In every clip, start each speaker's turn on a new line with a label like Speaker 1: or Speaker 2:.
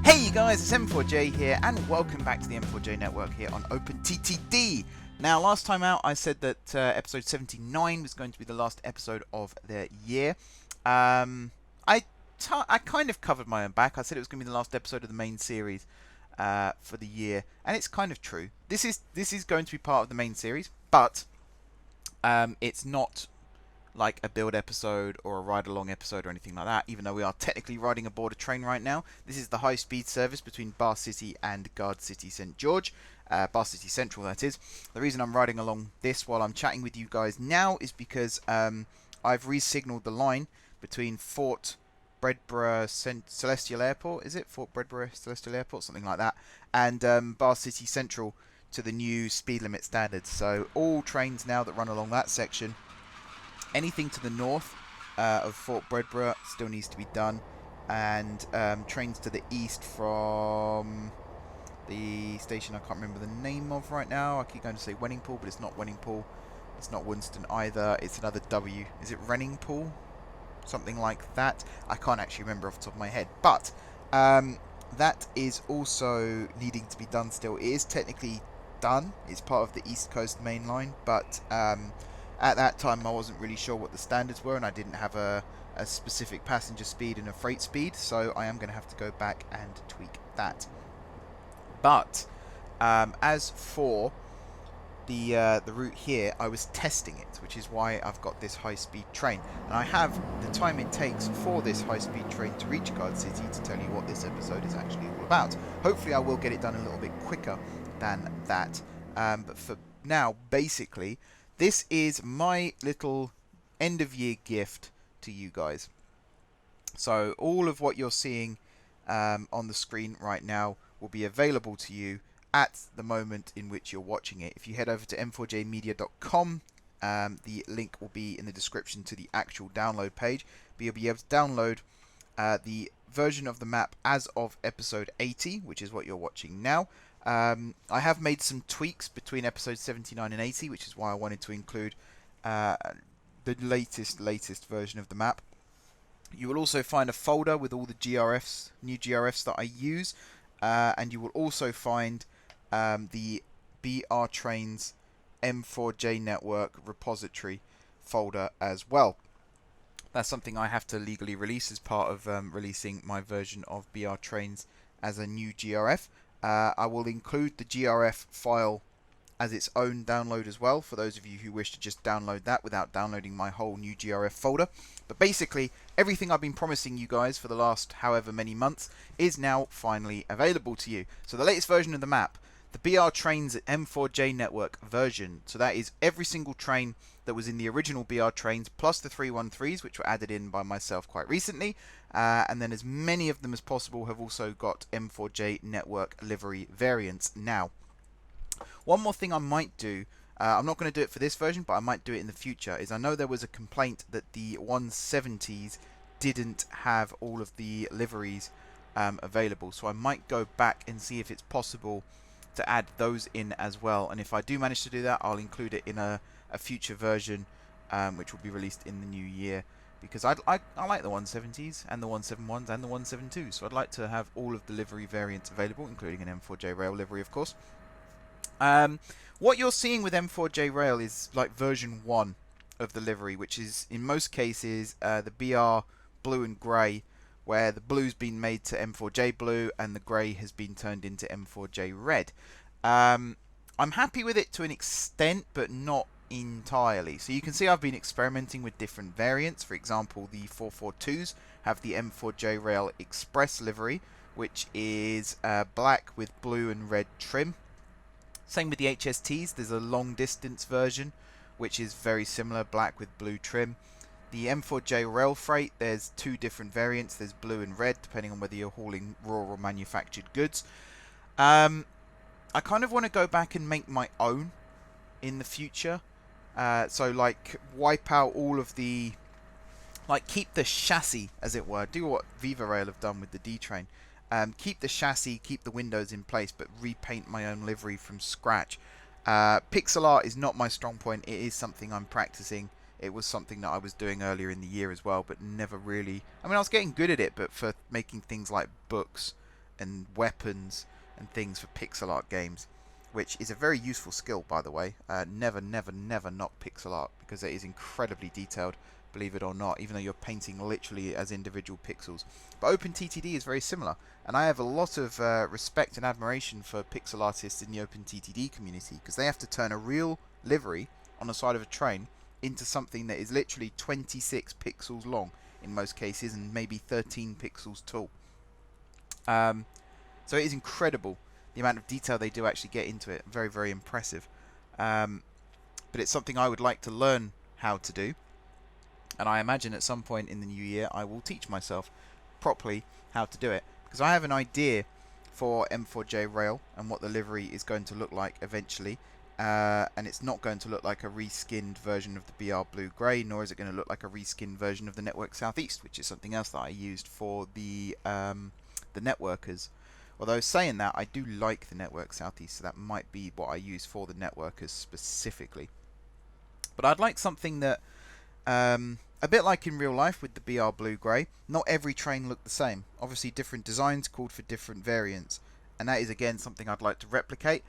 Speaker 1: Hey you guys, it's M4J here, and welcome back to the M4J Network here on OpenTTD. Now, last time out I said that episode 79 was going to be the last episode of the year. I kind of covered my own back. I said it was going to be the last episode of the main series for the year, and it's kind of true. This is going to be part of the main series, but it's not like a build episode or a ride along episode or anything like that, even though we are technically riding aboard a train right now. This is the high-speed service between Bahecity and Gardcity St George, Bahecity Central that is. The reason I'm riding along this while I'm chatting with you guys now is because I've re-signaled the line between Fort Bredborough Celestial Airport, is it? Fort Bredborough Celestial Airport, something like that, and Bahecity Central to the new speed limit standards. So all trains now that run along that section, anything to the north of Fort Bredborough still needs to be done, and trains to the east from the station I can't remember the name of right now. I keep going to say Wenningpool, but it's not Wenningpool. It's not Winston either. It's another W. Is it Renningpool? Something like that. I can't actually remember off the top of my head. But that is also needing to be done still. It is technically done. It's part of the East Coast Main Line, but at that time I wasn't really sure what the standards were, and I didn't have a specific passenger speed and a freight speed, so I am going to have to go back and tweak that. But as for the route here, I was testing it, which is why I've got this high-speed train, and I have the time it takes for this high-speed train to reach Gardcity to tell you what this episode is actually all about. Hopefully I will get it done a little bit quicker than that, but for now, basically, this is my little end-of-year gift to you guys. So all of what you're seeing on the screen right now will be available to you at the moment in which you're watching it. If you head over to m4jmedia.com, the link will be in the description to the actual download page. But you'll be able to download the version of the map as of episode 80, which is what you're watching now. I have made some tweaks between episodes 79 and 80, which is why I wanted to include the latest version of the map. You will also find a folder with all the GRFs, new GRFs that I use, and you will also find the BRTrains M4J Network repository folder as well. That's something I have to legally release as part of releasing my version of BRTrains as a new GRF. I will include the GRF file as its own download as well, for those of you who wish to just download that without downloading my whole new GRF folder. But basically, everything I've been promising you guys for the last however many months is now finally available to you. So the latest version of the map, the BRTrains M4J Network version, so that is every single train that was in the original BRTrains, plus the 313s, which were added in by myself quite recently, and then as many of them as possible have also got M4J Network livery variants now. One more thing I might do, I'm not going to do it for this version, but I might do it in the future, is I know there was a complaint that the 170s didn't have all of the liveries available, so I might go back and see if it's possible to add those in as well, and if I do manage to do that, I'll include it in a future version which will be released in the new year, because I like the 170s and the 171s and the 172s, so I'd like to have all of the livery variants available, including an M4J Rail livery, of course. What you're seeing with M4J Rail is like version 1 of the livery, which is in most cases the BR blue and grey, where the blue's been made to M4J blue and the grey has been turned into M4J red. I'm happy with it to an extent, but not entirely. So you can see I've been experimenting with different variants. For example, the 442s have the M4J Rail Express livery, which is black with blue and red trim. Same with the HSTs, there's a long distance version, which is very similar, black with blue trim. The M4J Rail Freight, there's two different variants, there's blue and red, depending on whether you're hauling raw or manufactured goods. I kind of want to go back and make my own in the future. So like wipe out all of the, like keep the chassis as it were, do what Viva Rail have done with the D-Train. Keep the chassis, keep the windows in place, but repaint my own livery from scratch. Pixel art is not my strong point. It is something I'm practicing. It was something that I was doing earlier in the year as well, but never really... I mean, I was getting good at it, but for making things like books and weapons and things for pixel art games, which is a very useful skill, by the way. Never knock pixel art, because it is incredibly detailed, believe it or not, even though you're painting literally as individual pixels. But OpenTTD is very similar, and I have a lot of respect and admiration for pixel artists in the OpenTTD community, because they have to turn a real livery on the side of a train into something that is literally 26 pixels long in most cases, and maybe 13 pixels tall. So it is incredible the amount of detail they do actually get into it. Very impressive. But it's something I would like to learn how to do, and I imagine at some point in the new year I will teach myself properly how to do it, because I have an idea for M4J Rail and what the livery is going to look like eventually. And it's not going to look like a reskinned version of the BR Blue Grey, nor is it going to look like a reskinned version of the Network Southeast, which is something else that I used for the Networkers. Although saying that, I do like the Network Southeast, so that might be what I use for the Networkers specifically. But I'd like something that, a bit like in real life with the BR Blue Grey, not every train looked the same. Obviously different designs called for different variants, and that is again something I'd like to replicate.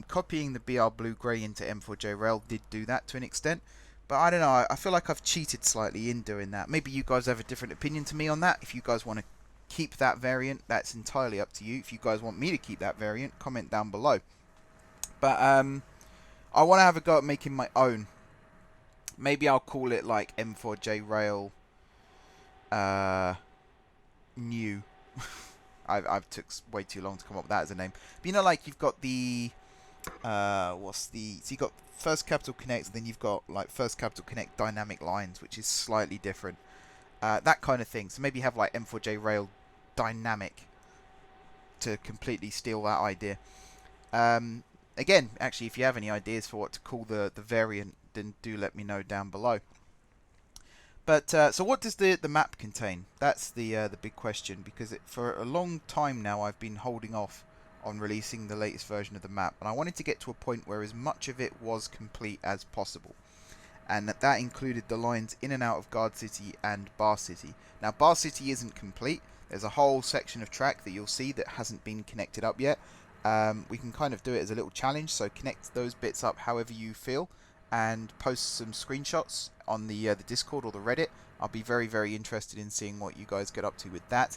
Speaker 1: Copying the BR Blue Grey into M4J Rail did do that to an extent, but I don't know, I feel like I've cheated slightly in doing that. Maybe you guys have a different opinion to me on that. If you guys want to keep that variant, that's entirely up to you. If you guys want me to keep that variant, comment down below. But I want to have a go at making my own. Maybe I'll call it like M4J Rail New. I've took way too long to come up with that as a name. But you know, like you've got the so you got First Capital Connect, then you've got like First Capital Connect Dynamic Lines, which is slightly different. That kind of thing. So maybe have like M4J Rail Dynamic to completely steal that idea. Again, actually, if you have any ideas for what to call the variant, then do let me know down below. But so what does the map contain? That's the big question, because for a long time now I've been holding off on releasing the latest version of the map, and I wanted to get to a point where as much of it was complete as possible, and that included the lines in and out of Gardcity and Bahecity. Now Bahecity isn't complete. There's a whole section of track that you'll see that hasn't been connected up yet. We can kind of do it as a little challenge, so connect those bits up however you feel, and post some screenshots on the Discord or the Reddit. I'll be very interested in seeing what you guys get up to with that.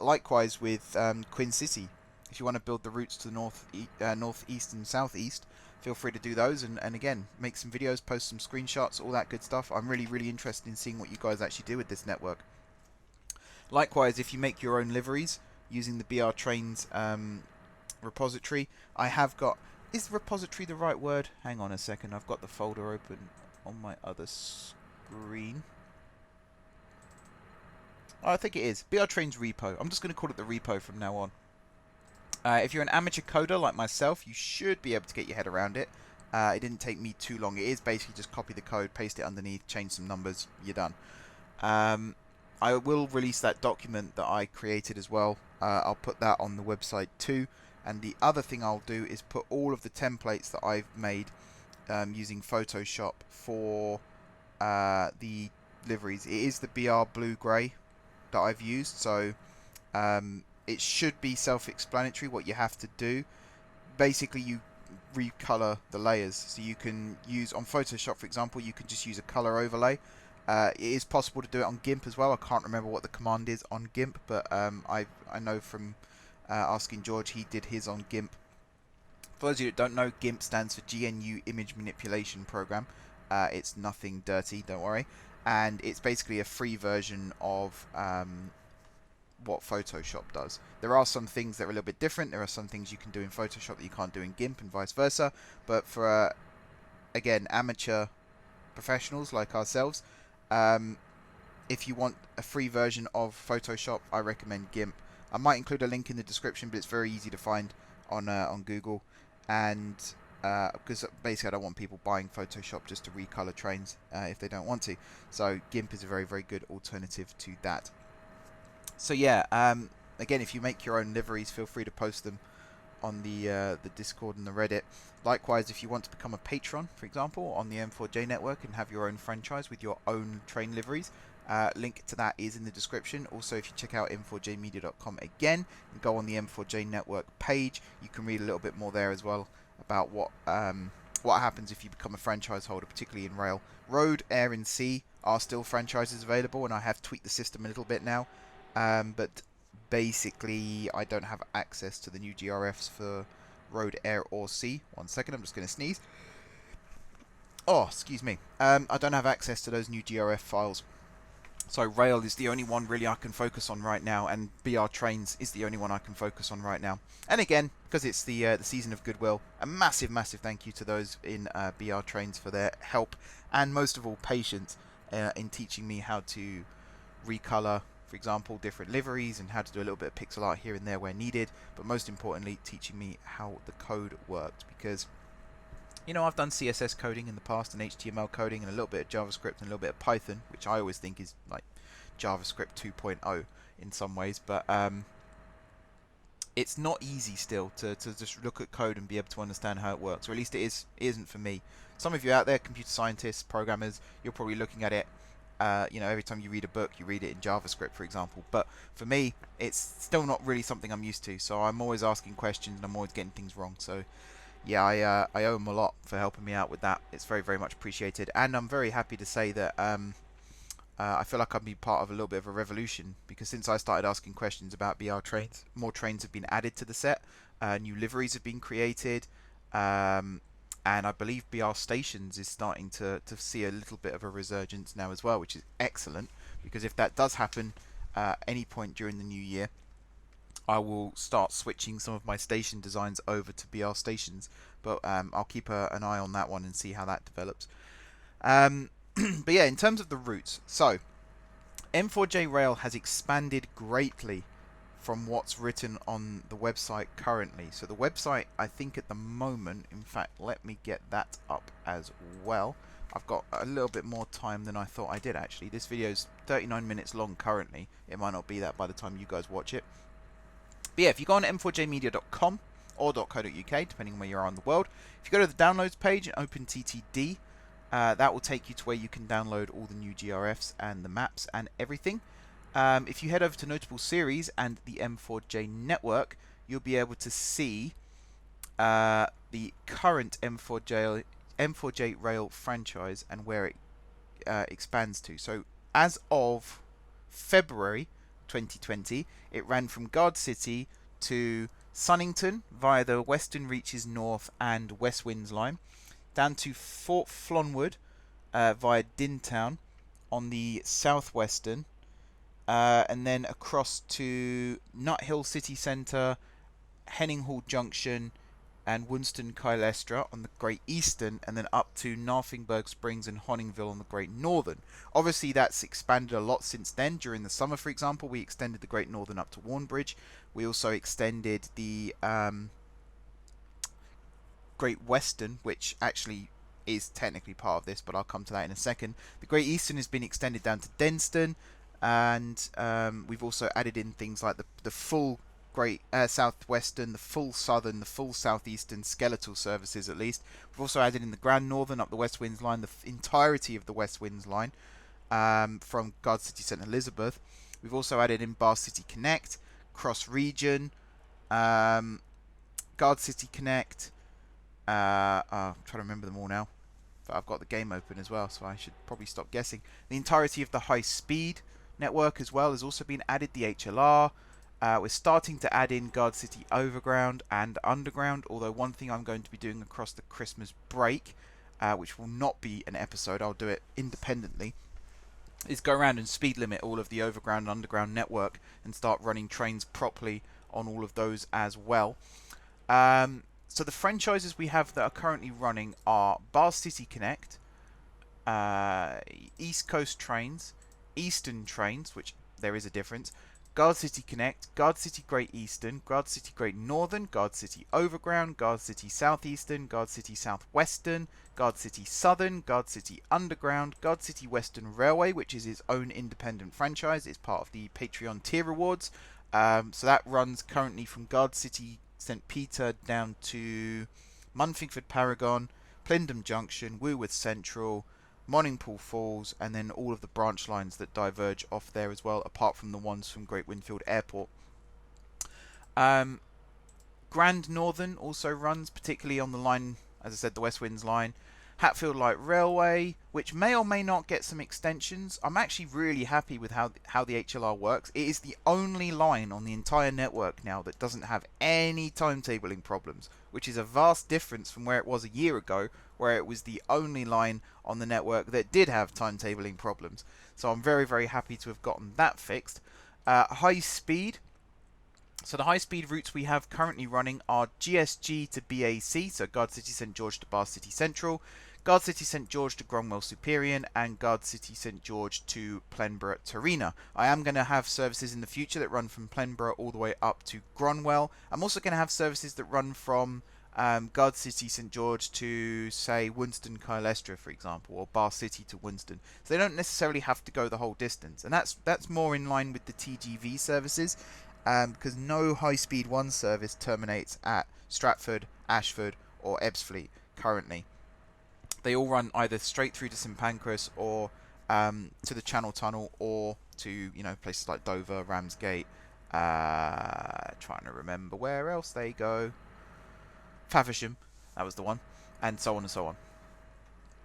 Speaker 1: Likewise with Queen City, if you want to build the routes to the northeast and southeast, feel free to do those, and again, make some videos, post some screenshots, all that good stuff. I'm really interested in seeing what you guys actually do with this network. Likewise, if you make your own liveries using the BRTrains repository, I have got... Is repository the right word? Hang on a second, I've got the folder open on my other screen. Oh, I think it is. BRTrains repo. I'm just going to call it the repo from now on. If you're an amateur coder like myself, you should be able to get your head around it. It didn't take me too long. It is basically just copy the code, paste it underneath, change some numbers, you're done. I will release that document that I created as well. I'll put that on the website too. And the other thing I'll do is put all of the templates that I've made using Photoshop for the liveries. It is the BR Blue Grey that I've used, so it should be self-explanatory what you have to do. Basically, you recolor the layers, so you can use on Photoshop, for example, you can just use a color overlay. It is possible to do it on GIMP as well. I can't remember what the command is on GIMP, but I know from asking George, he did his on GIMP. For those of you that don't know, GIMP stands for GNU Image Manipulation Program. It's nothing dirty, don't worry. And it's basically a free version of what Photoshop does. There are some things that are a little bit different. There are some things you can do in Photoshop that you can't do in GIMP, and vice versa. But for, again, amateur professionals like ourselves, if you want a free version of Photoshop, I recommend GIMP. I might include a link in the description, but it's very easy to find on Google. And because basically I don't want people buying Photoshop just to recolor trains if they don't want to. So GIMP is a very good alternative to that. So yeah, again, if you make your own liveries, feel free to post them on the Discord and the Reddit. Likewise, if you want to become a patron, for example, on the M4J network and have your own franchise with your own train liveries, Link to that is in the description. Also, if you check out m4jmedia.com again and go on the M4J Network page, you can read a little bit more there as well about what happens if you become a franchise holder, particularly in rail. Road, air, and sea are still franchises available, and I have tweaked the system a little bit now. But basically, I don't have access to the new GRFs for road, air, or sea. 1 second, I'm just going to sneeze. Oh, excuse me. I don't have access to those new GRF files. So rail is the only one really I can focus on right now, and BRTrains is the only one I can focus on right now. And again, because it's the season of goodwill, a massive thank you to those in BRTrains for their help and most of all patience in teaching me how to recolor, for example, different liveries and how to do a little bit of pixel art here and there where needed. But most importantly, teaching me how the code worked, because you know, I've done CSS coding in the past and HTML coding and a little bit of JavaScript and a little bit of Python, which I always think is like JavaScript 2.0 in some ways, but it's not easy still to just look at code and be able to understand how it works, or at least it isn't for me. Some of you out there, computer scientists, programmers, you're probably looking at it, you know, every time you read a book, you read it in JavaScript, for example. But for me, it's still not really something I'm used to, so I'm always asking questions and I'm always getting things wrong. So yeah, I owe them a lot for helping me out with that. It's very much appreciated, and I'm very happy to say that I feel like I've been part of a little bit of a revolution, because since I started asking questions about BRTrains, more trains have been added to the set, new liveries have been created, and I believe BR Stations is starting to see a little bit of a resurgence now as well, which is excellent, because if that does happen any point during the new year, I will start switching some of my station designs over to BR Stations, but I'll keep an eye on that one and see how that develops. But yeah, in terms of the routes, so M4J Rail has expanded greatly from what's written on the website currently. So the website, I think at the moment, in fact, let me get that up as well. I've got a little bit more time than I thought I did actually. This video is 39 minutes long currently. It might not be that by the time you guys watch it. But yeah, if you go on m4jmedia.com or .co.uk, depending on where you are in the world, if you go to the downloads page and OpenTTD, that will take you to where you can download all the new GRFs and the maps and everything. If you head over to Notable Series and the M4J Network, you'll be able to see the current M4J Rail franchise and where it expands to. So as of February 2020, it ran from Gardcity to Sunnington via the Western Reaches North and West Winds line, down to Fort Flonwood via Dintown on the southwestern, and then across to Nut Hill City Centre, Henning Hall Junction, and Winston Kylestra on the Great Eastern, and then up to Narfingburg Springs and Honningville on the Great Northern. Obviously, that's expanded a lot since then. During the summer, for example, we extended the Great Northern up to Warnbridge. We also extended the Great Western, which actually is technically part of this, but I'll come to that in a second. The Great Eastern has been extended down to Denston, and we've also added in things like the full Great Southwestern, the full Southern, the full Southeastern skeletal services at least. We've also added in the Grand Northern up the West Winds line, the entirety of the West Winds line from Gardcity St Elizabeth. We've also added in Bahecity Connect, Cross Region, Gardcity Connect. I'm trying to remember them all now, but I've got the game open as well, so I should probably stop guessing. The entirety of the HighSpeed network as well has also been added, the HLR. We're starting to add in Gardcity Overground and Underground, although one thing I'm going to be doing across the Christmas break, which will not be an episode, I'll do it independently, is go around and speed limit all of the Overground and Underground network and start running trains properly on all of those as well. So the franchises we have that are currently running are Bahecity Connect, East Coast Trains, Eastern Trains, which there is a difference, Gardcity Connect, Gardcity Great Eastern, Gardcity Great Northern, Gardcity Overground, Gardcity Southeastern, Gardcity Southwestern, Gardcity Southern, Gardcity Underground, Gardcity Western Railway, which is its own independent franchise. It's part of the Patreon tier rewards. So that runs currently from Gardcity St Peter down to Munfingford Paragon, Plindham Junction, Woolworth Central, Morningpool Falls, and then all of the branch lines that diverge off there as well, apart from the ones from Great Winfield Airport. Grand Northern also runs, particularly on the line, as I said, the West Winds line. Hatfield Light Railway, which may or may not get some extensions. I'm actually really happy with how the HLR works. It is the only line on the entire network now that doesn't have any timetabling problems, which is a vast difference from where it was a year ago, where it was the only line on the network that did have timetabling problems. So I'm very, very happy to have gotten that fixed. HighSpeed. So the high-speed routes we have currently running are GSG to BAC, so Gardcity St George to Bahecity Central, Gardcity St George to Grongwell Superior, and Gardcity St George to Plenborough Torina. I am going to have services in the future that run from Plenborough all the way up to Grongwell. I'm also going to have services that run from Gardcity St George to, say, Winston Kylestra, for example, or Bar City to Winston. So they don't necessarily have to go the whole distance, and that's more in line with the TGV services. Because no high-speed 1 service terminates at Stratford, Ashford, or Ebbsfleet currently. They all run either straight through to St Pancras or to the Channel Tunnel, or to places like Dover, Ramsgate. Trying to remember where else they go. Faversham, that was the one, and so on and so on.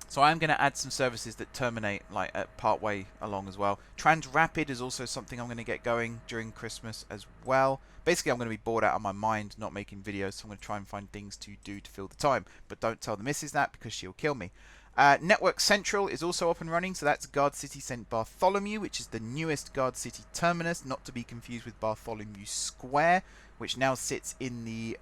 Speaker 1: So I'm going to add some services that terminate like at part way along as well. Transrapid is also something I'm going to get going during Christmas as well. Basically, I'm going to be bored out of my mind not making videos, so I'm going to try and find things to do to fill the time. But don't tell the missus that, because she'll kill me. Network Central is also up and running, so that's Gardcity St Bartholomew, which is the newest Gardcity terminus, not to be confused with Bartholomew Square, which now sits in the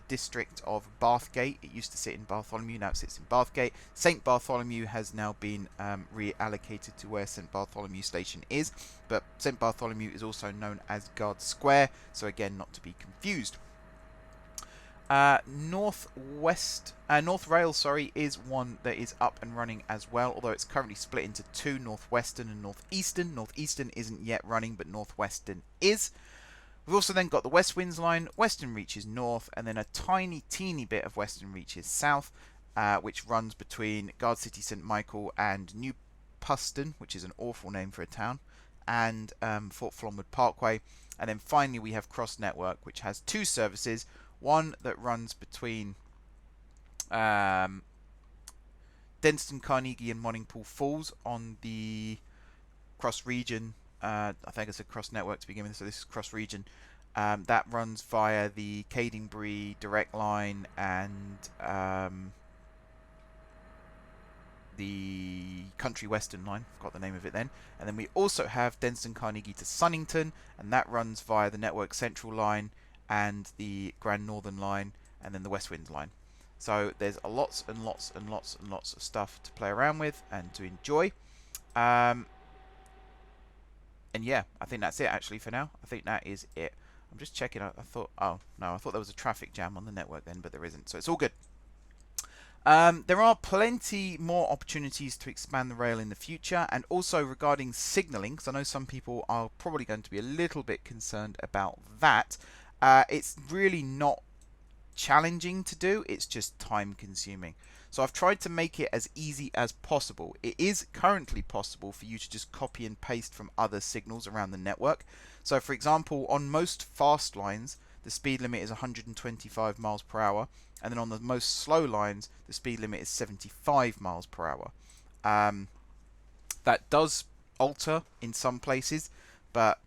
Speaker 1: district of Bathgate. It used to sit in Bartholomew, now it sits in Bathgate. St Bartholomew has now been reallocated to where St Bartholomew Station is, but St Bartholomew is also known as Guard Square, so again, not to be confused. North Rail, is one that is up and running as well, although it's currently split into two, Northwestern and Northeastern. Northeastern isn't yet running, but Northwestern is. We've also then got the West Winds line. Western reaches north, and then a tiny, teeny bit of Western reaches south, which runs between Gardcity St Michael and New Puston, which is an awful name for a town, and Fort Flonwood Parkway. And then finally we have Cross Network, which has two services. One that runs between Denston, Carnegie and Morningpool Falls on the cross region. I think it's a cross network to begin with, so this is cross region. That runs via the Cadingbury direct line and the Country Western line. Forgot the name of it then. And then we also have Denston, Carnegie to Sunnington, and that runs via the Network Central line and the Grand Northern line, and then the West Winds line. So there's lots and lots and lots and lots of stuff to play around with and to enjoy. And yeah, I think that's it actually for now. I think that is it. I'm just checking. I thought there was a traffic jam on the network then, but there isn't. So it's all good. There are plenty more opportunities to expand the rail in the future, and also regarding signalling, because I know some people are probably going to be a little bit concerned about that. It's really not challenging to do, it's just time consuming. So I've tried to make it as easy as possible. It is currently possible for you to just copy and paste from other signals around the network. So for example, on most fast lines, the speed limit is 125 miles per hour, and then on the most slow lines, the speed limit is 75 miles per hour. That does alter in some places, but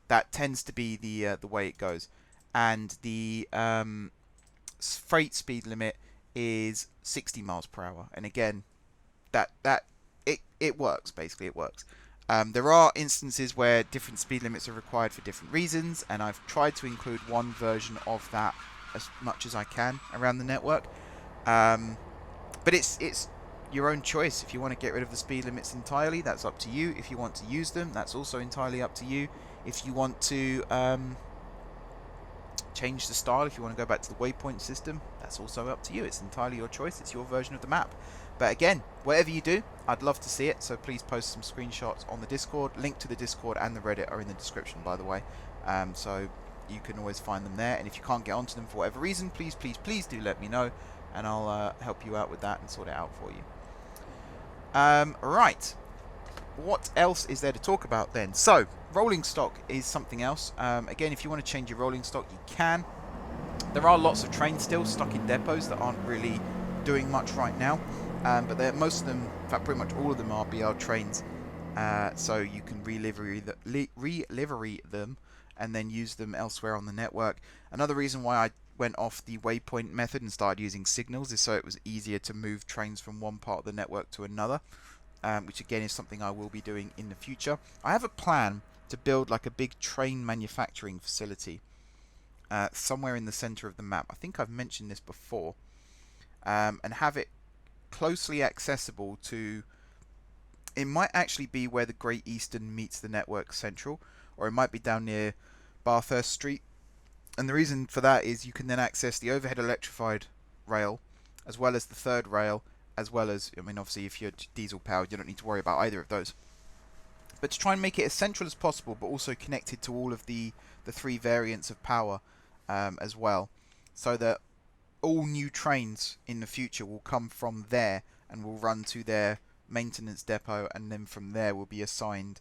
Speaker 1: that tends to be the way it goes. And the freight speed limit is 60 miles per hour, and again, it works. Basically, it works. There are instances where different speed limits are required for different reasons, and I've tried to include one version of that as much as I can around the network. But it's your own choice. If you want to get rid of the speed limits entirely, that's up to you. If you want to use them, that's also entirely up to you. If you want to change the style, if you want to go back to the waypoint system, that's also up to you. It's entirely your choice. It's your version of the map. But again, whatever you do, I'd love to see it, so please post some screenshots on the Discord. Link to the Discord and the Reddit are in the description, by the way, so you can always find them there. And if you can't get onto them for whatever reason, please do let me know, and I'll help you out with that and sort it out for you. Right. What else is there to talk about then? So, rolling stock is something else. Again, if you want to change your rolling stock, you can. There are lots of trains still stuck in depots that aren't really doing much right now. But most of them, in fact, pretty much all of them are BRTrains. So you can re-livery them and then use them elsewhere on the network. Another reason why I went off the waypoint method and started using signals is so it was easier to move trains from one part of the network to another, which again is something I will be doing in the future. I have a plan to build like a big train manufacturing facility somewhere in the center of the map. I think I've mentioned this before, and have it closely accessible to... It might actually be where the Great Eastern meets the Network Central, or it might be down near Bathurst Street. And the reason for that is you can then access the overhead electrified rail, as well as the third rail, as well as, I mean, obviously if you're diesel powered, you don't need to worry about either of those. But to try and make it as central as possible, but also connected to all of the three variants of power as well, so that all new trains in the future will come from there and will run to their maintenance depot, and then from there will be assigned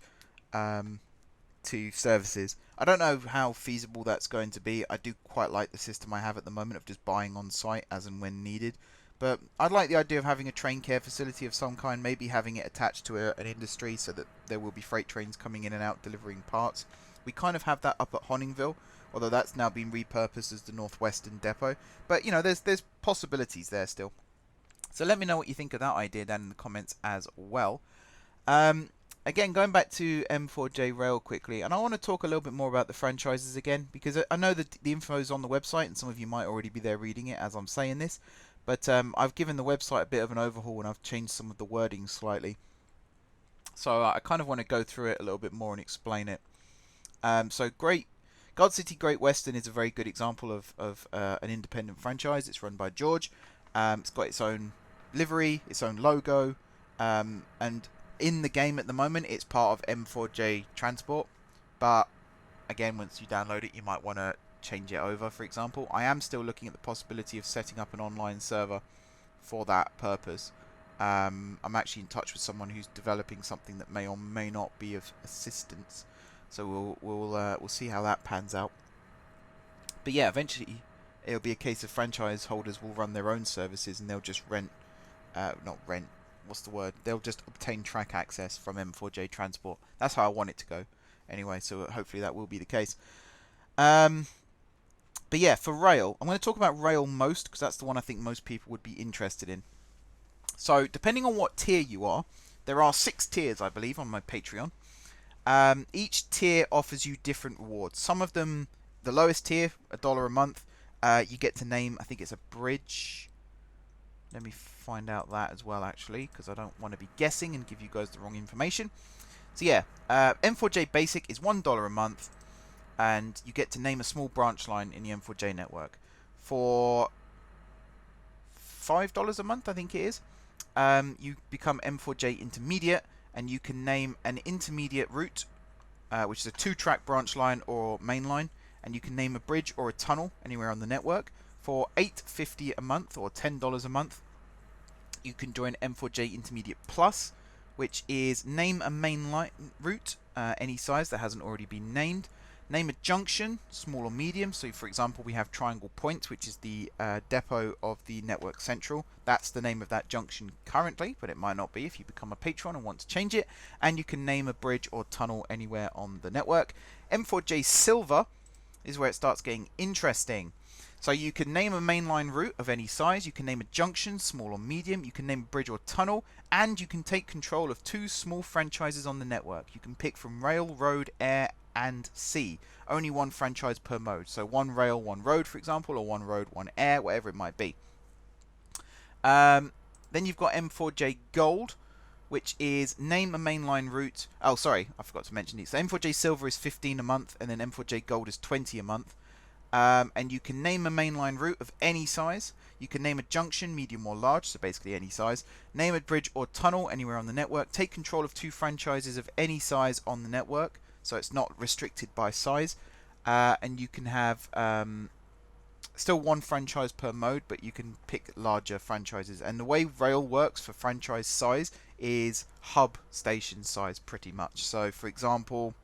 Speaker 1: to services. I don't know how feasible that's going to be. I do quite like the system I have at the moment of just buying on site as and when needed. But I'd like the idea of having a train care facility of some kind, maybe having it attached to an industry so that there will be freight trains coming in and out delivering parts. We kind of have that up at Honingville, although that's now been repurposed as the Northwestern Depot. But, you know, there's possibilities there still. So let me know what you think of that idea down in the comments as well. Again, going back to M4J Rail quickly, and I want to talk a little bit more about the franchises again, because I know that the info is on the website, and some of you might already be there reading it as I'm saying this. But I've given the website a bit of an overhaul, and I've changed some of the wording slightly. So I kind of want to go through it a little bit more and explain it. So Gardcity Great Western is a very good example of an independent franchise. It's run by George. It's got its own livery, its own logo, and in the game at the moment it's part of M4J Transport. But again, once you download it, you might want to change it over. For example, I am still looking at the possibility of setting up an online server for that purpose. I'm actually in touch with someone who's developing something that may or may not be of assistance, so we'll see how that pans out. But yeah, eventually it'll be a case of franchise holders will run their own services, and they'll just they'll just obtain track access from M4J Transport. That's how I want it to go anyway, so hopefully that will be the case. But yeah, for rail, I'm going to talk about rail most, because that's the one I think most people would be interested in. So depending on what tier you are, there are 6 tiers, I believe, on my Patreon. Each tier offers you different rewards. Some of them, the lowest tier, $1 a month, you get to name, I think it's a bridge. Let me find out that as well, actually, because I don't want to be guessing and give you guys the wrong information. So yeah, M4J Basic is $1 a month, and you get to name a small branch line in the M4J network. For $5 a month, I think it is, you become M4J Intermediate, and you can name an intermediate route, which is a 2-track branch line or main line, and you can name a bridge or a tunnel anywhere on the network. For $8.50 a month, or $10 a month, you can join M4J Intermediate Plus, which is name a main line route, any size that hasn't already been named. Name a junction, small or medium. So for example, we have Triangle Point, which is the depot of the Network Central. That's the name of that junction currently, but it might not be if you become a patron and want to change it. And you can name a bridge or tunnel anywhere on the network. M4J Silver is where it starts getting interesting. So you can name a mainline route of any size, you can name a junction, small or medium, you can name a bridge or tunnel, and you can take control of 2 small franchises on the network. You can pick from rail, road, air, and sea. Only 1 franchise per mode. So 1 rail, 1 road, for example, or 1 road, 1 air, whatever it might be. Then you've got M4J Gold, which is name a mainline route. Oh, sorry, I forgot to mention these. So M4J Silver is $15 a month, and then M4J Gold is $20 a month. And you can name a mainline route of any size. You can name a junction, medium or large, so basically any size. Name a bridge or tunnel anywhere on the network. Take control of 2 franchises of any size on the network, so it's not restricted by size. And you can have still 1 franchise per mode, but you can pick larger franchises. And the way rail works for franchise size is hub station size pretty much. So for example,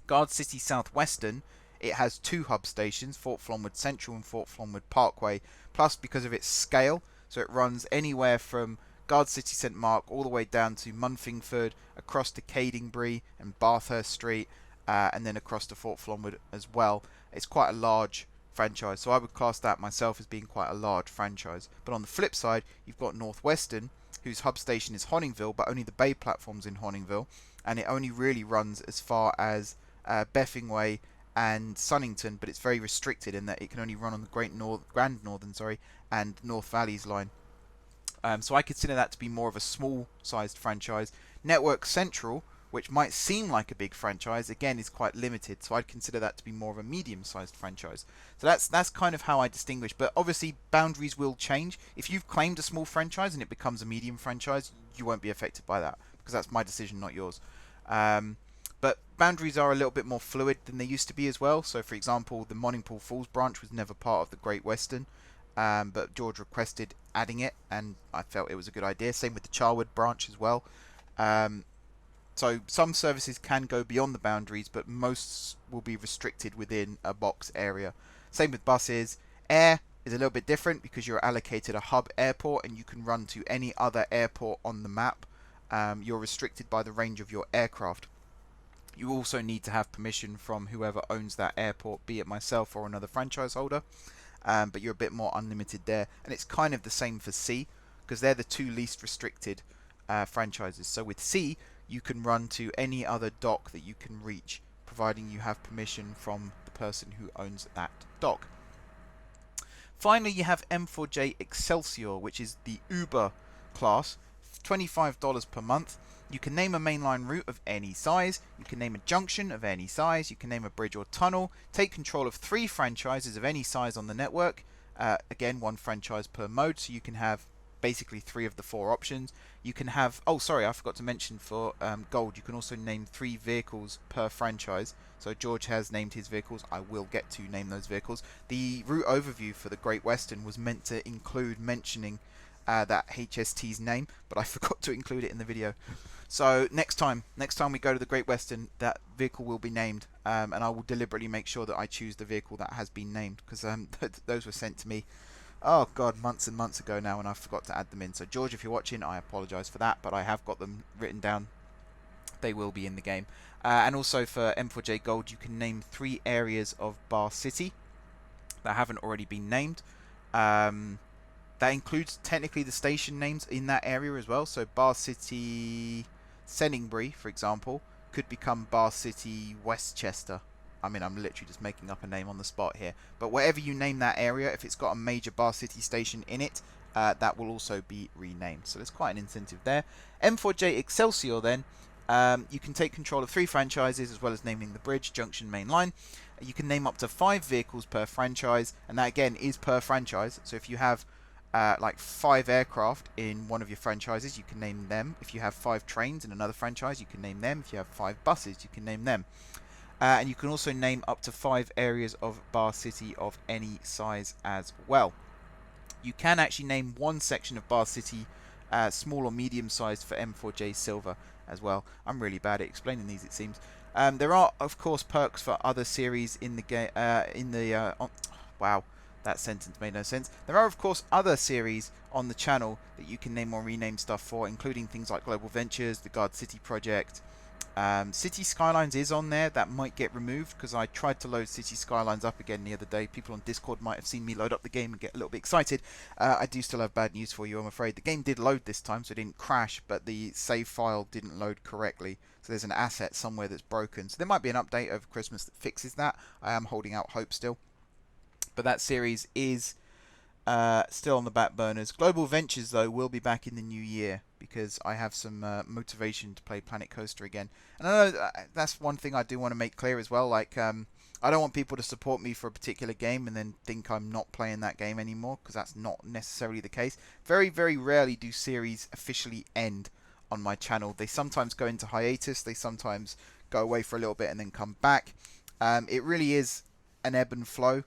Speaker 1: Gardcity Southwestern, it has 2 hub stations, Fort Flonwood Central and Fort Flonwood Parkway, plus because of its scale, so it runs anywhere from Gardcity St Mark all the way down to Munfingford, across to Cadingbury and Bathurst Street, and then across to Fort Flonwood as well. It's quite a large franchise, so I would class that myself as being quite a large franchise. But on the flip side, you've got Northwestern, whose hub station is Honningville, but only the Bay platform's in Honningville, and it only really runs as far as Beffingway and Sunnington, but it's very restricted in that it can only run on the Grand Northern and North Valleys line. So I consider that to be more of a small-sized franchise. Network Central, which might seem like a big franchise, again is quite limited, so I'd consider that to be more of a medium-sized franchise. So that's kind of how I distinguish, but obviously boundaries will change. If you've claimed a small franchise and it becomes a medium franchise, you won't be affected by that, because that's my decision, not yours. But boundaries are a little bit more fluid than they used to be as well. So for example, the Moningpool Falls branch was never part of the Great Western, but George requested adding it, and I felt it was a good idea. Same with the Charwood branch as well. So some services can go beyond the boundaries, but most will be restricted within a box area. Same with buses. Air is a little bit different because you're allocated a hub airport and you can run to any other airport on the map. You're restricted by the range of your aircraft. You also need to have permission from whoever owns that airport, be it myself or another franchise holder. But you're a bit more unlimited there. And it's kind of the same for C, because they're the 2 least restricted franchises. So with C, you can run to any other dock that you can reach, providing you have permission from the person who owns that dock. Finally, you have M4J Excelsior, which is the Uber class, $25 per month. You can name a mainline route of any size, you can name a junction of any size, you can name a bridge or tunnel, take control of 3 franchises of any size on the network, again 1 franchise per mode, so you can have basically 3 of the 4 options. You can have, oh sorry, I forgot to mention for Gold, you can also name 3 vehicles per franchise. So George has named his vehicles, I will get to name those vehicles. The route overview for the Great Western was meant to include mentioning that HST's name, but I forgot to include it in the video. So next time we go to the Great Western, that vehicle will be named, and I will deliberately make sure that I choose the vehicle that has been named, because those were sent to me, oh god, months and months ago now, and I forgot to add them in. So George, if you're watching, I apologise for that, but I have got them written down. They will be in the game. And also for M4J Gold, you can name 3 areas of Bahecity that haven't already been named. That includes technically the station names in that area as well. So Bahecity Senningbury, for example, could become Bahecity Westchester. I mean, I'm literally just making up a name on the spot here. But whatever you name that area, if it's got a major Bahecity station in it, that will also be renamed. So there's quite an incentive there. M4J Excelsior then, you can take control of 3 franchises as well as naming the bridge, junction, main line. You can name up to 5 vehicles per franchise, and that again is per franchise. So if you have like 5 aircraft in one of your franchises, you can name them. If you have 5 trains in another franchise, you can name them. If you have 5 buses, you can name them. And you can also name up to 5 areas of Bahecity of any size as well. You can actually name 1 section of Bahecity small or medium sized for M4J Silver as well. I'm really bad at explaining these, it seems. There are of course perks for other series in the game. Wow. That sentence made no sense. There are, of course, other series on the channel that you can name or rename stuff for, including things like Global Ventures, the Gardcity project. City Skylines is on there. That might get removed because I tried to load City Skylines up again the other day. People on Discord might have seen me load up the game and get a little bit excited. I do still have bad news for you, I'm afraid. The game did load this time, so it didn't crash, but the save file didn't load correctly. So there's an asset somewhere that's broken. So there might be an update over Christmas that fixes that. I am holding out hope still. But that series is still on the back burners. Global Ventures, though, will be back in the new year because I have some motivation to play Planet Coaster again. And I know that's one thing I do want to make clear as well. Like, I don't want people to support me for a particular game and then think I'm not playing that game anymore, because that's not necessarily the case. Very, very rarely do series officially end on my channel. They sometimes go into hiatus. They sometimes go away for a little bit and then come back. It really is an ebb and flow.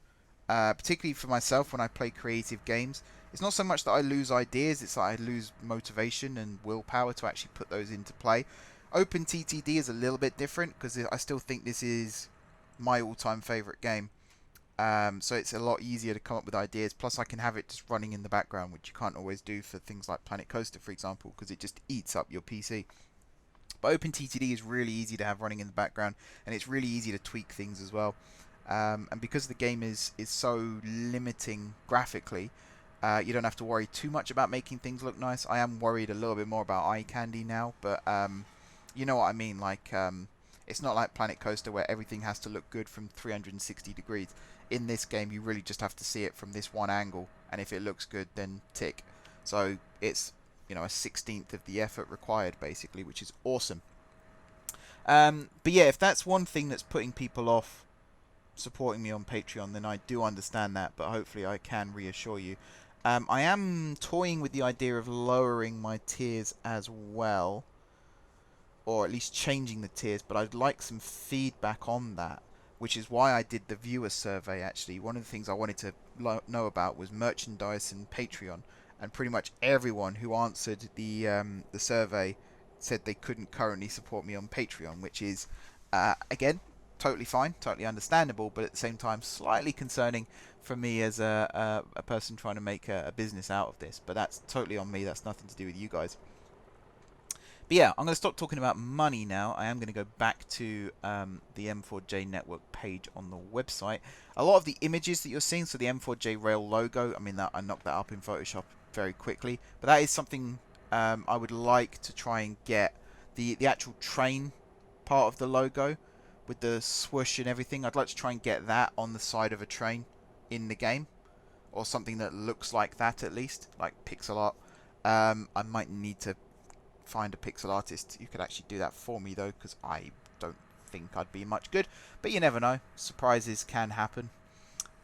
Speaker 1: Particularly for myself when I play creative games. it's not so much that I lose ideas, it's that I lose motivation and willpower to actually put those into play. OpenTTD is a little bit different because I still think this is my all-time favorite game. So it's a lot easier to come up with ideas. Plus, I can have it just running in the background, which you can't always do for things like Planet Coaster, for example, because it just eats up your PC. But OpenTTD is really easy to have running in the background, and it's really easy to tweak things as well. And because the game is so limiting graphically, you don't have to worry too much about making things look nice. I am worried a little bit more about eye candy now, but you know what I mean. Like, it's not like Planet Coaster where everything has to look good from 360 degrees. In this game, you really just have to see it from this one angle, and if it looks good, then tick. So it's, you know, a 16th of the effort required, basically, which is awesome. But yeah, if that's one thing that's putting people off supporting me on Patreon, then I do understand that, but hopefully I can reassure you. I am toying with the idea of lowering my tiers as well, or at least changing the tiers, but I'd like some feedback on that, which is why I did the viewer survey. Actually, one of the things I wanted to know about was merchandise and Patreon, and pretty much everyone who answered the survey said they couldn't currently support me on Patreon, which is again totally fine, totally understandable, but at the same time slightly concerning for me as a person trying to make a business out of this. But that's totally on me. That's nothing to do with you guys. But yeah, I'm going to stop talking about money now. I am going to go back to the M4J Network page on the website. A lot of the images that you're seeing, so the M4J Rail logo, I mean, that I knocked that up in Photoshop very quickly. But that is something I would like to try and get. The actual train part of the logo with the swoosh and everything, I'd like to try and get that on the side of a train in the game. Or something that looks like that, at least. Like pixel art. I might need to find a pixel artist who could actually do that for me, though, because I don't think I'd be much good. But you never know. Surprises can happen.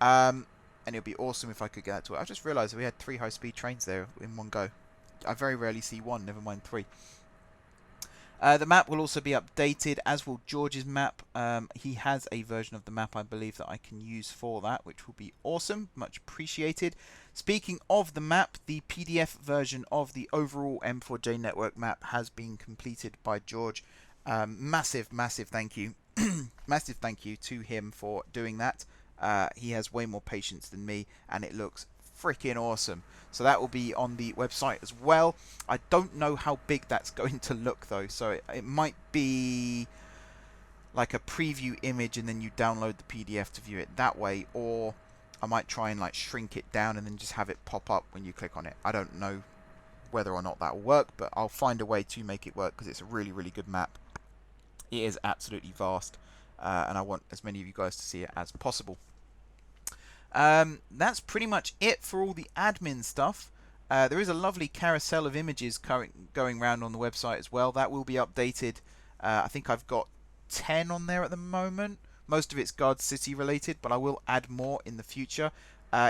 Speaker 1: And it would be awesome if I could get that to it. I just realised we had 3 high-speed trains there in one go. I very rarely see 1, never mind 3. The map will also be updated, as will George's map. He has a version of the map, I believe, that I can use for that, which will be awesome. Much appreciated. Speaking of the map, the PDF version of the overall M4J Network map has been completed by George. Massive thank you. Massive thank you to him for doing that. He has way more patience than me, and it looks freaking awesome. So that will be on the website as well. I don't know how big that's going to look, though, so it might be like a preview image and then you download the PDF to view it that way, or I might try and like shrink it down and then just have it pop up when you click on it. I don't know whether or not that will work, but I'll find a way to make it work because it's a really good map. It is absolutely vast, and I want as many of you guys to see it as possible. That's pretty much it for all the admin stuff. There is a lovely carousel of images going around on the website as well. That will be updated. I think I've got 10 on there at the moment. Most of it's Gardcity related, but I will add more in the future.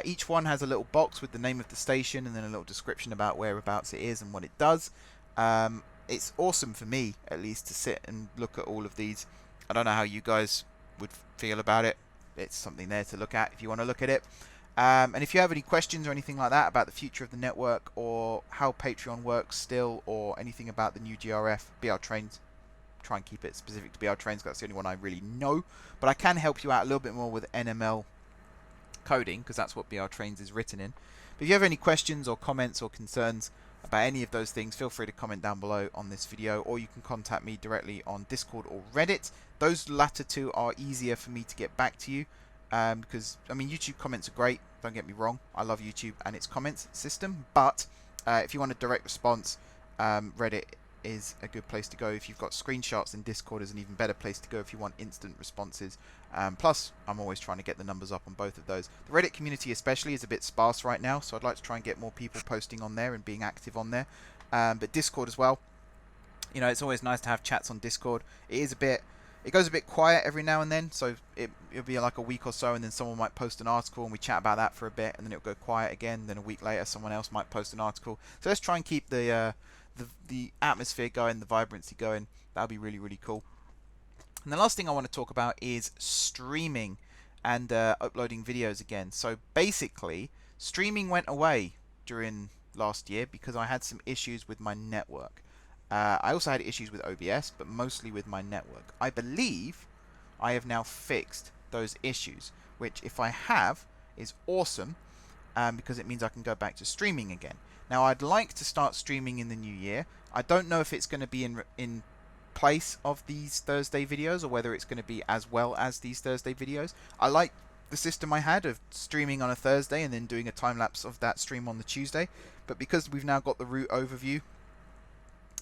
Speaker 1: Each one has a little box with the name of the station and then a little description about whereabouts it is and what it does. It's awesome for me, at least, to sit and look at all of these. I don't know how you guys would feel about it. It's something there to look at if you want to look at it. And if you have any questions or anything like that about the future of the network or how Patreon works still, or anything about the NewGRF, BRTrains, try and keep it specific to BRTrains, that's the only one I really know. But I can help you out a little bit more with NML coding, because that's what BRTrains is written in. But if you have any questions or comments or concerns about any of those things, feel free to comment down below on this video, or you can contact me directly on Discord or Reddit. Those latter two are easier for me to get back to you, because, I mean, YouTube comments are great, don't get me wrong, I love YouTube and its comments system, but if you want a direct response, Reddit is a good place to go. If you've got screenshots, then Discord is an even better place to go if you want instant responses. Plus, I'm always trying to get the numbers up on both of those. The Reddit community especially is a bit sparse right now, so I'd like to try and get more people posting on there and being active on there. But Discord as well. You know, it's always nice to have chats on Discord. It goes a bit quiet every now and then, so it'll be like a week or so, and then someone might post an article and we chat about that for a bit, and then it'll go quiet again. Then a week later, someone else might post an article. So let's try and keep the atmosphere going, the vibrancy going. That'll be really cool. And the last thing I want to talk about is streaming and uploading videos again. So basically, streaming went away during last year because I had some issues with my network. I also had issues with OBS, but mostly with my network. I believe I have now fixed those issues, which if I have is awesome, because it means I can go back to streaming again. Now I'd like to start streaming in the new year. I don't know if it's going to be in place of these Thursday videos or whether it's going to be as well as these Thursday videos. I like the system I had of streaming on a Thursday and then doing a time lapse of that stream on the Tuesday, but because we've now got the root overview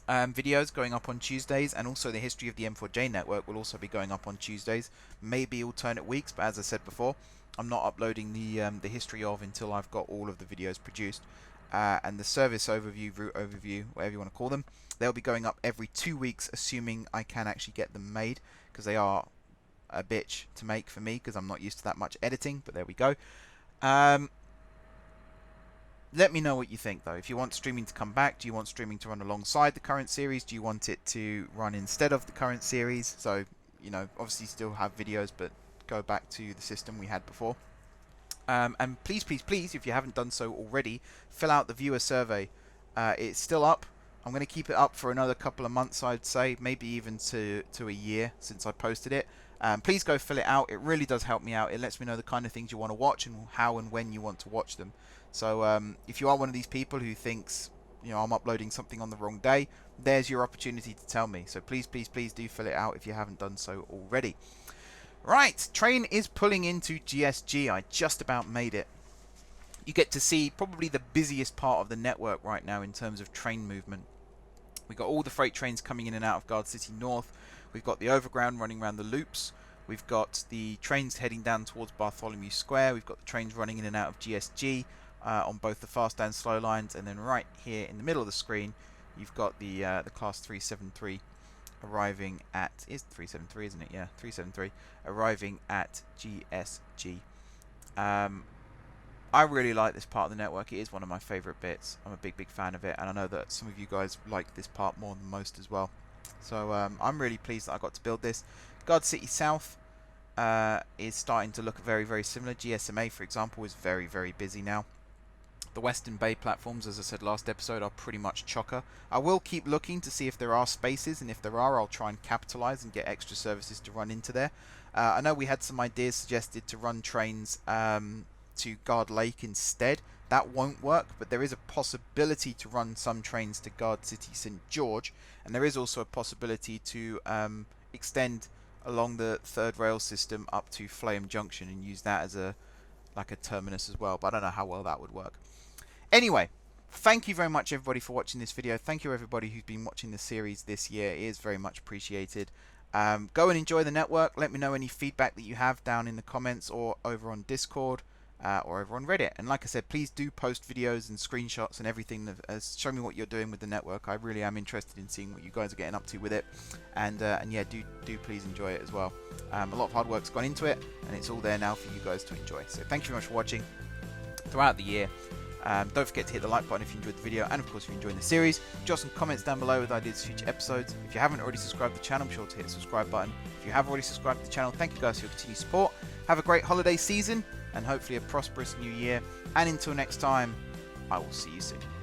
Speaker 1: videos going up on Tuesdays, and also the history of the M4J network will also be going up on Tuesdays, maybe alternate weeks, but as I said before, I'm not uploading the history of until I've got all of the videos produced. And the service overview, root overview, whatever you want to call them, they'll be going up every 2 weeks, assuming I can actually get them made, because they are a bitch to make for me because I'm not used to that much editing, but there we go. Let me know what you think though. If you want streaming to come back, do you want streaming to run alongside the current series? Do you want it to run instead of the current series? So, you know, obviously still have videos, but go back to the system we had before. And please, please, please, if you haven't done so already, fill out the viewer survey. It's still up. I'm going to keep it up for another couple of months, I'd say, maybe even to a year since I posted it. Please go fill it out. It really does help me out. It lets me know the kind of things you want to watch and how and when you want to watch them. So if you are one of these people who thinks, you know, I'm uploading something on the wrong day, there's your opportunity to tell me. So please, please, please do fill it out if you haven't done so already. Right, train is pulling into GSG. I just about made it. You get to see probably the busiest part of the network right now in terms of train movement. We've got all the freight trains coming in and out of Gardcity North. We've got the overground running around the loops. We've got the trains heading down towards Bartholomew Square. We've got the trains running in and out of GSG on both the fast and slow lines. And then right here in the middle of the screen, you've got the Class 373 arriving at, is 373, isn't it? Yeah, 373 arriving at GSG. I really like this part of the network. It is one of my favorite bits. I'm a big fan of it, and I know that some of you guys like this part more than most as well. So I'm really pleased that I got to build this. Gardcity South is starting to look very similar. GSMA, for example, is very busy now. The Western Bay platforms, as I said last episode, are pretty much chocker. I will keep looking to see if there are spaces, and if there are, I'll try and capitalize and get extra services to run into there. I know we had some ideas suggested to run trains to Guard Lake instead. That won't work, but there is a possibility to run some trains to Gardcity St George, and there is also a possibility to extend along the third rail system up to Flame Junction and use that as a terminus as well, but I don't know how well that would work. Anyway, thank you very much everybody for watching this video. Thank you everybody who's been watching the series this year. It is very much appreciated. Go and enjoy the network. Let me know any feedback that you have down in the comments or over on Discord or over on Reddit. And like I said, please do post videos and screenshots and everything that show me what you're doing with the network. I really am interested in seeing what you guys are getting up to with it. And yeah, do please enjoy it as well. A lot of hard work's gone into it, and it's all there now for you guys to enjoy. So thank you very much for watching throughout the year. Don't forget to hit the like button if you enjoyed the video, and of course if you're enjoying the series, drop some comments down below with ideas for future episodes. If you haven't already subscribed to the channel, be sure to hit the subscribe button. If you have already subscribed to the channel, thank you guys for your continued support. Have a great holiday season, and hopefully a prosperous new year. And until next time, I will see you soon.